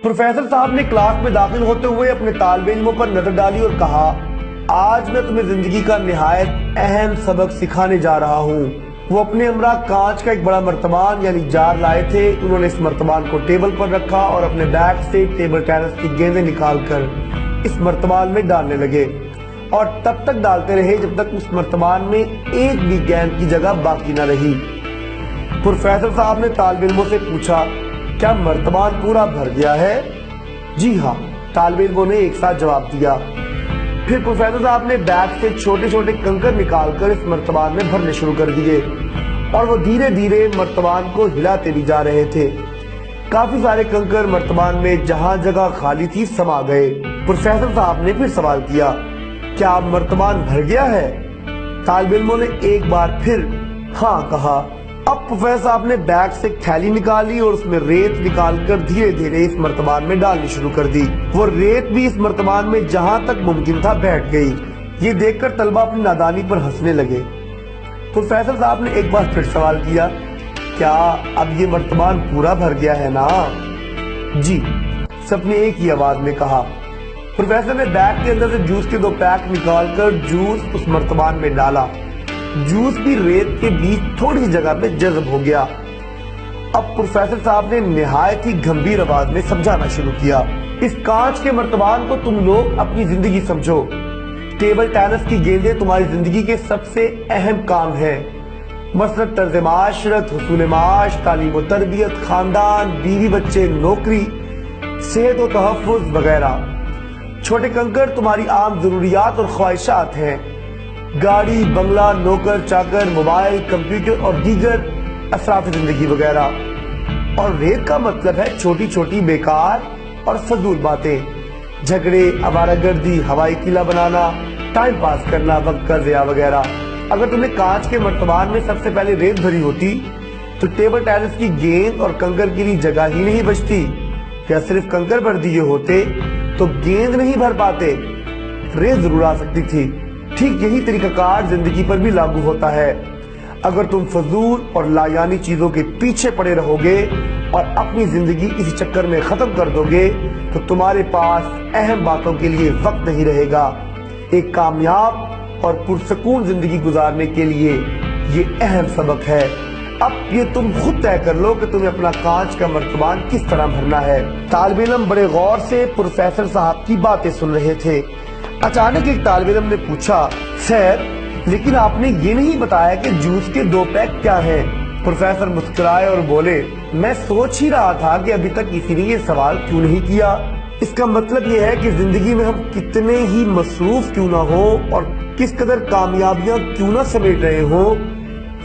Professor साहब ने class में दाखिल होते हुए अपने तालिब इल्मों पर नजर डाली और कहा, आज मैं तुम्हें जिंदगी का निहायत अहम सबक सिखाने जा रहा हूँ। वो अपने हमरा कांच का एक बड़ा मर्तबान यानी जार लाए थे। उन्होंने इस मर्तबान को टेबल पर रखा और अपने बैग से टेबल टेनिस की गेंदें निकालकर इस मर्तबान में डालने लगे और तब तक डालते रहे जब तक उस मर्तबान में एक भी गेंद की जगह बाकी न रही। प्रोफेसर साहब ने तालिब इल्मों से पूछा, क्या मर्तबान पूरा भर गया है? जी हाँ, तालिब इल्मों ने एक साथ जवाब दिया। फिर प्रोफेसर साहब ने बैग से छोटे छोटे कंकर निकालकर इस मर्तबान में भरने शुरू कर दिए और वो धीरे धीरे मर्तबान को हिलाते भी जा रहे थे। काफी सारे कंकर मर्तबान में जहां जगह खाली थी समा गए। प्रोफेसर साहब ने फिर सवाल किया, क्या अब मर्तबान भर गया है? तालिब इल्मों ने एक बार फिर हाँ कहा। अब प्रोफेसर साहब ने बैग से एक थैली निकाली और उसमें रेत निकालकर धीरे धीरे इस मर्तबान में डालनी शुरू कर दी। वो रेत भी इस मर्तबान में जहां तक मुमकिन था बैठ गई। ये देखकर तलबा अपनी नादानी पर हंसने लगे। प्रोफेसर साहब ने एक बार फिर सवाल किया, क्या अब ये मर्तबान पूरा भर गया है ना? जी, सबने एक ही आवाज में कहा। प्रोफेसर ने बैग के अंदर से जूस के 2 पैक निकालकर जूस उस मर्तबान में डाला। जूस भी रेत के बीच थोड़ी जगह पे जज़्ब हो गया। अब प्रोफेसर साहब ने निहायत ही गंभीर आवाज में समझाना शुरू किया, इस कांच के मर्तबान को तुम लोग अपनी जिंदगी समझो। टेबल टेनिस की गेंदें तुम्हारी जिंदगी के सबसे अहम काम है, मसलन तर्ज माशरत, हुसूल माश, तालीम व तरबियत, खानदान, बीवी बच्चे, नौकरी, सेहत व तहफ़्फ़ुज़ वगैरह। छोटे कंकर तुम्हारी आम जरूरियात और ख्वाहिशात हैं, गाड़ी, बंगला, नौकर चाकर, मोबाइल, कंप्यूटर और दीगर असराफ जिंदगी वगैरह। और रेत का मतलब है छोटी छोटी बेकार और फजूल बातें, झगड़े, आवारागर्दी, हवाई किला बनाना, टाइम पास करना, वक्त का ज़िया वगैरह। अगर तुमने कांच के मर्तबान में सबसे पहले रेत भरी होती तो टेबल टेनिस की गेंद और कंकर के लिए जगह ही नहीं बचती। या सिर्फ कंकर भर दिए होते तो गेंद नहीं भर पाते, रेत जरूर आ सकती थी। ठीक यही तरीकाकार जिंदगी पर भी लागू होता है। अगर तुम फजूल और लायानी चीजों के पीछे पड़े रहोगे और अपनी जिंदगी इसी चक्कर में खत्म कर दोगे तो तुम्हारे पास अहम बातों के लिए वक्त नहीं रहेगा। एक कामयाब और पुरसकून जिंदगी गुजारने के लिए ये अहम सबक है। अब ये तुम खुद तय कर लो कि तुम्हें अपना कांच का मर्तबान किस तरह भरना है। तालिब इल्म बड़े गौर से प्रोफेसर साहब की बातें सुन रहे थे। अचानक एक तालिब इल्म ने पूछा, सर, लेकिन आपने ये नहीं बताया कि जूस के 2 पैक क्या हैं? प्रोफेसर मुस्कुराए और बोले, मैं सोच ही रहा था कि अभी तक किसी ने ये सवाल क्यों नहीं किया। इसका मतलब ये है कि जिंदगी में हम कितने ही मसरूफ क्यों ना हो और किस कदर कामयाबियां क्यों ना समेट रहे हो,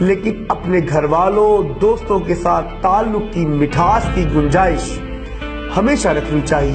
लेकिन अपने घर वालों, दोस्तों के साथ ताल्लुक की मिठास की गुंजाइश हमेशा रखनी चाहिए।